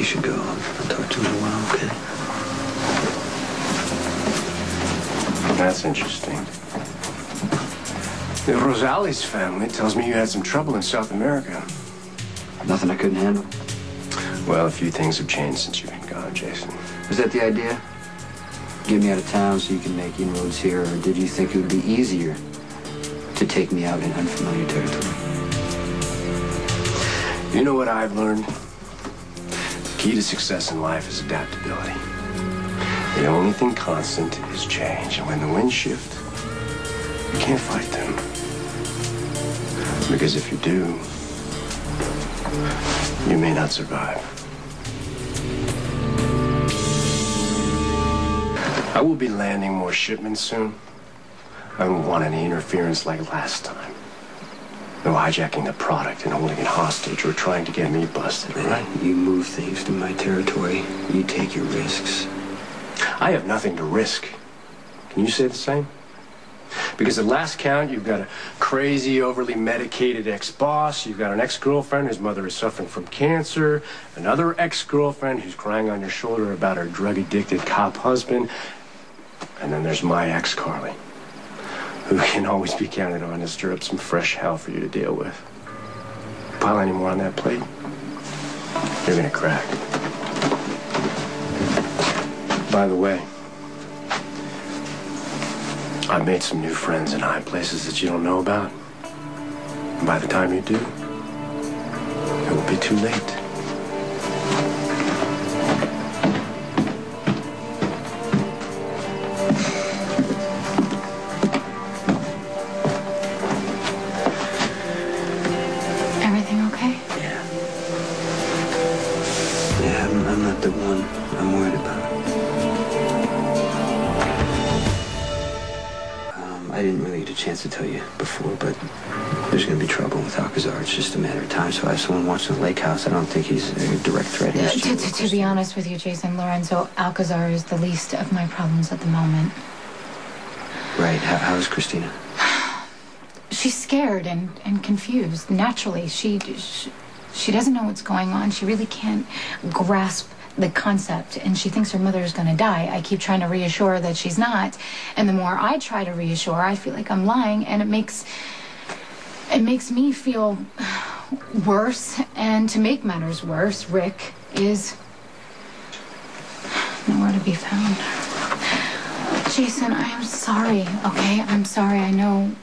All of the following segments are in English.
should go. I'll talk to him in a while, okay? That's interesting. The Rosales family tells me you had some trouble in South America. Nothing I couldn't handle. Well, a few things have changed since you've been gone, Jason. Was that the idea? Get me out of town so you can make inroads here, or did you think it would be easier to take me out in unfamiliar territory? You know what I've learned? The key to success in life is adaptability. The only thing constant is change, and when the winds shift, you can't fight them. Because if you do, you may not survive. I will be landing more shipments soon. I don't want any interference like last time. No hijacking the product and holding it hostage or trying to get me busted, all right? You move things to my territory. You take your risks. I have nothing to risk. Can you say the same? Because at last count, you've got a crazy, overly medicated ex-boss. You've got an ex-girlfriend whose mother is suffering from cancer. Another ex-girlfriend who's crying on your shoulder about her drug-addicted cop husband. And then there's my ex, Carly, who can always be counted on to stir up some fresh hell for you to deal with. Pile any more on that plate, you're gonna crack. By the way, I've made some new friends in high places that you don't know about. And by the time you do, it will be too late. Everything okay? Yeah. Yeah, I'm not the one I'm worried about. I didn't really get a chance to tell you before, but there's going to be trouble with Alcazar. It's just a matter of time, so I have someone watching the lake house. I don't think he's a direct threat. To be honest with you, Jason, Lorenzo, Alcazar is the least of my problems at the moment. Right. How's Christina? She's scared and confused. Naturally, she doesn't know what's going on. She really can't grasp the concept, and she thinks her mother is going to die. I keep trying to reassure her that she's not, and the more I try to reassure her, I feel like I'm lying, and it makes me feel worse. And to make matters worse, Rick is nowhere to be found. Jason, I'm sorry, okay? I'm sorry. I know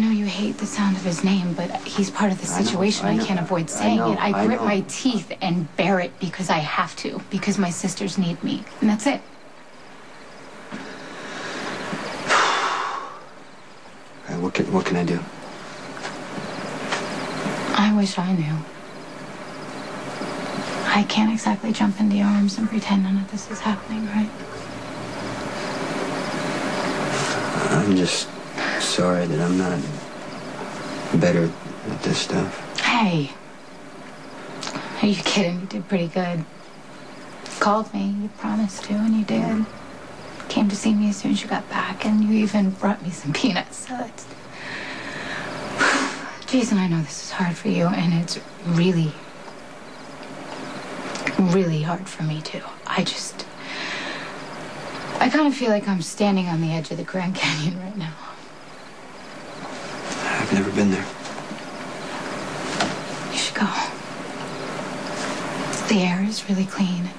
you hate the sound of his name, but he's part of the situation. I can't avoid saying it. I grit my teeth and bear it because I have to, because my sisters need me, and that's it. What can I do? I wish I knew. I can't exactly jump into your arms and pretend none of this is happening, right? I'm just sorry that I'm not better at this stuff. Hey. Are you kidding? You did pretty good. You called me. You promised to, and you did. Came to see me as soon as you got back, and you even brought me some peanuts. So it's... Jason, I know this is hard for you, and it's really, really hard for me, too. I kind of feel like I'm standing on the edge of the Grand Canyon right now. I've never been there. You should go. The air is really clean.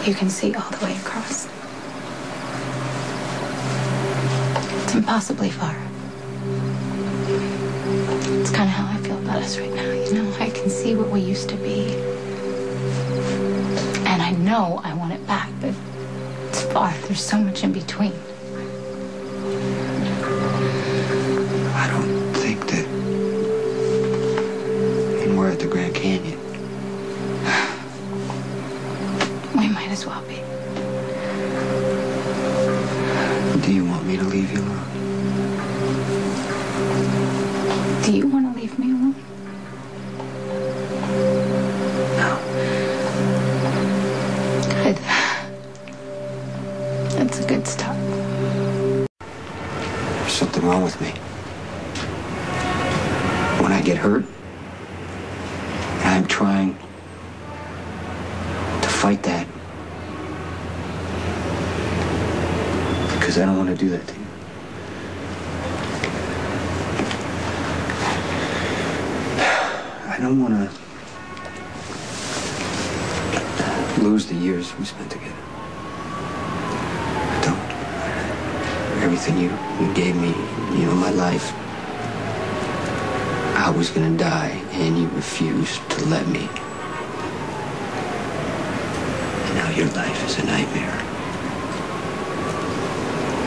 You can see all the way across. It's impossibly far. It's kind of how I feel about us right now, you know? I can see what we used to be. And I know I want it back, but it's far. There's so much in between. I don't think that when we're at the Grand Canyon, we might as well be. Do you want me to leave you alone? Do you want to leave me alone? No. Good. That's a good start. There's something wrong with me. When I get hurt, trying to fight that. Because I don't want to do that to you. I don't want to lose the years we spent together. I don't. Everything you gave me, you know, my life. I was gonna die, and you refused to let me. And now your life is a nightmare.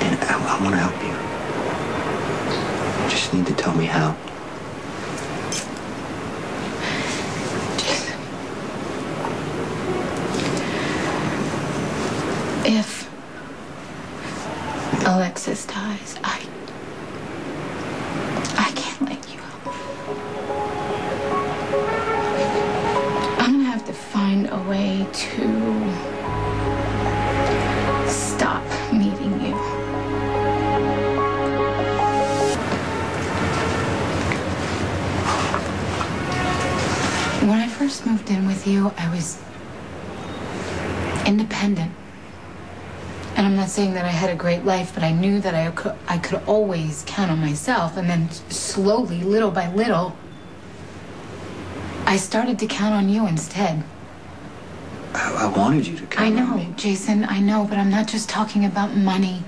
And I want to help you. You just need to tell me how. If Alexis dies, I can't let you help. I'm gonna have to find a way to stop needing you. When I first moved in with you, I was independent. And I'm not saying that I had a great life, but I knew that I could always count on myself. And then slowly, little by little, I started to count on you instead. I wanted you to count on me. I know, Jason, I know, but I'm not just talking about money.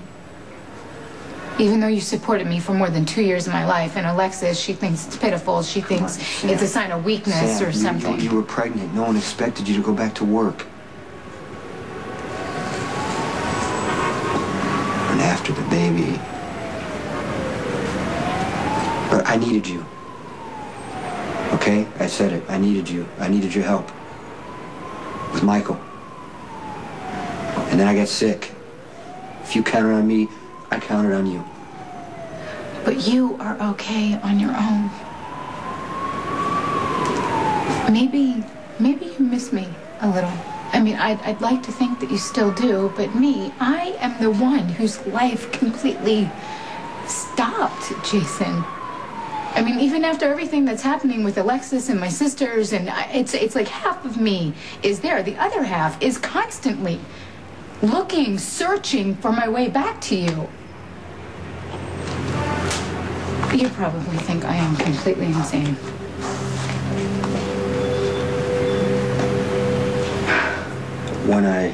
Even though you supported me for more than 2 years of my life, and Alexis, she thinks it's pitiful. She thinks it's a sign of weakness or something. You were pregnant. No one expected you to go back to work. After the baby. But I needed you. Okay? I said it. I needed you. I needed your help. With Michael. And then I got sick. If you counted on me, I counted on you. But you are okay on your own. Maybe you miss me a little. I mean, I'd like to think that you still do, but me, I am the one whose life completely stopped, Jason. I mean, even after everything that's happening with Alexis and my sisters, and it's like half of me is there. The other half is constantly looking, searching for my way back to you. You probably think I am completely insane. When I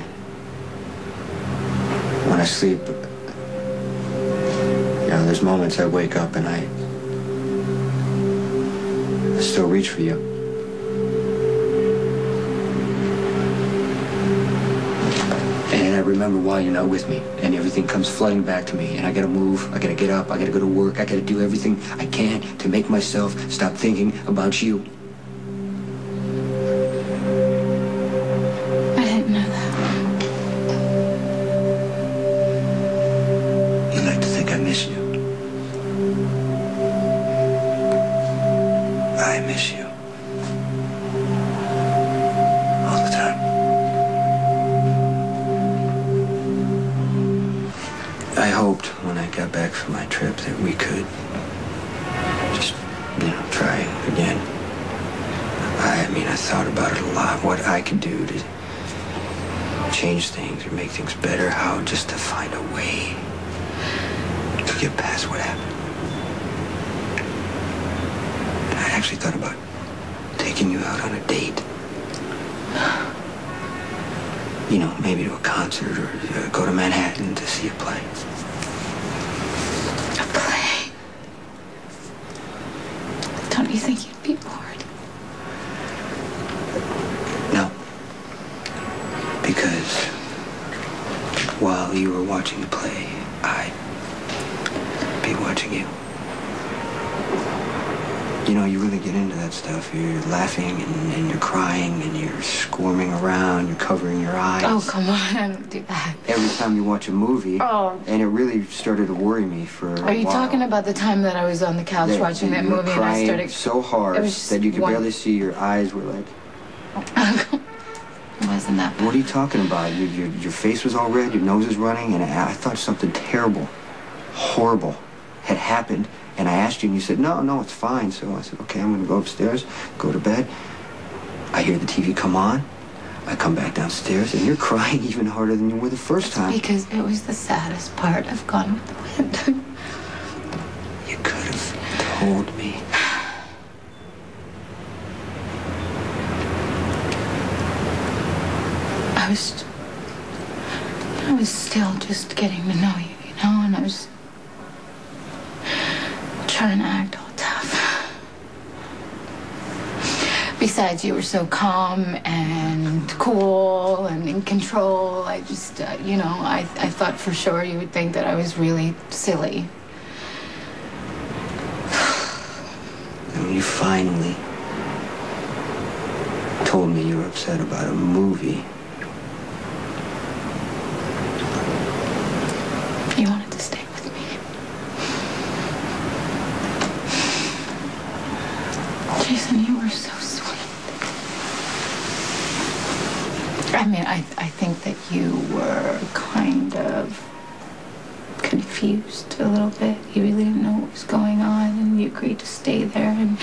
sleep, you know, there's moments I wake up and I still reach for you. And I remember why you're not with me, and everything comes flooding back to me, and I gotta move, I gotta get up, I gotta go to work, I gotta do everything I can to make myself stop thinking about you. I miss you. All the time. I hoped when I got back from my trip that we could just, you know, try again. I mean, I thought about it a lot, what I could do to change things or make things better, how just to find a way to get past what happened. I actually thought about taking you out on a date. You know, maybe to a concert or go to Manhattan to see a play. A play? Don't you think you'd be bored? No. Because while you were watching the play, I'd be watching you. You know, you really get into that stuff. You're laughing and you're crying and you're squirming around, you're covering your eyes. Oh, come on, I don't do that. Every time you watch a movie, and it really started to worry me for a while. Are you talking about the time that I was on the couch watching that movie and I started... so hard that you could barely see, your eyes were like... It wasn't that bad. What are you talking about? Your face was all red, your nose is running, and I thought something terrible, horrible had happened. And I asked you, and you said, no, it's fine. So I said, okay, I'm going to go upstairs, go to bed. I hear the TV come on. I come back downstairs, and you're crying even harder than you were the first time. Because it was the saddest part of Gone with the Wind. You could have told me. I was still just getting to know you, you know, and I was trying to act all tough. Besides, you were so calm and cool and in control. I just, you know, I thought for sure you would think that I was really silly. When you finally told me you were upset about a movie, you wanted to stay with me. Jason, you were so sweet. I mean, I think that you were kind of confused a little bit. You really didn't know what was going on, and you agreed to stay there. And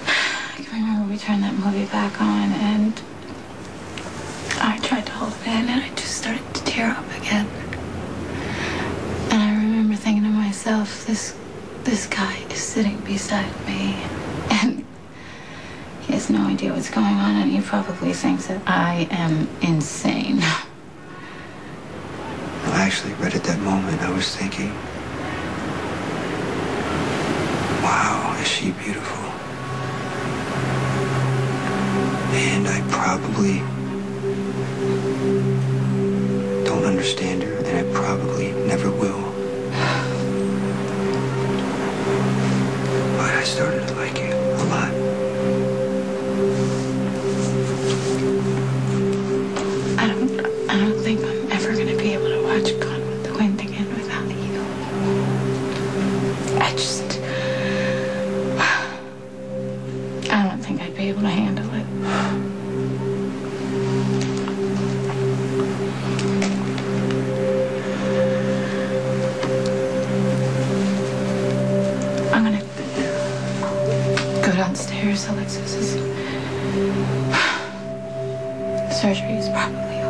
I can remember we turned that movie back on, and I tried to hold it in, and I just started to tear up again. And I remember thinking to myself, this guy is sitting beside me, and he has no idea what's going on, and he probably thinks that I am insane. Actually, right at that moment, I was thinking, wow, is she beautiful? And I probably don't understand her, and I probably never will. But I started to like you a lot. I don't think I'm ever going to be able to watch Gone with the Wind again without you. I don't think I'd be able to handle it. I'm going to go downstairs. Alexis's surgery is probably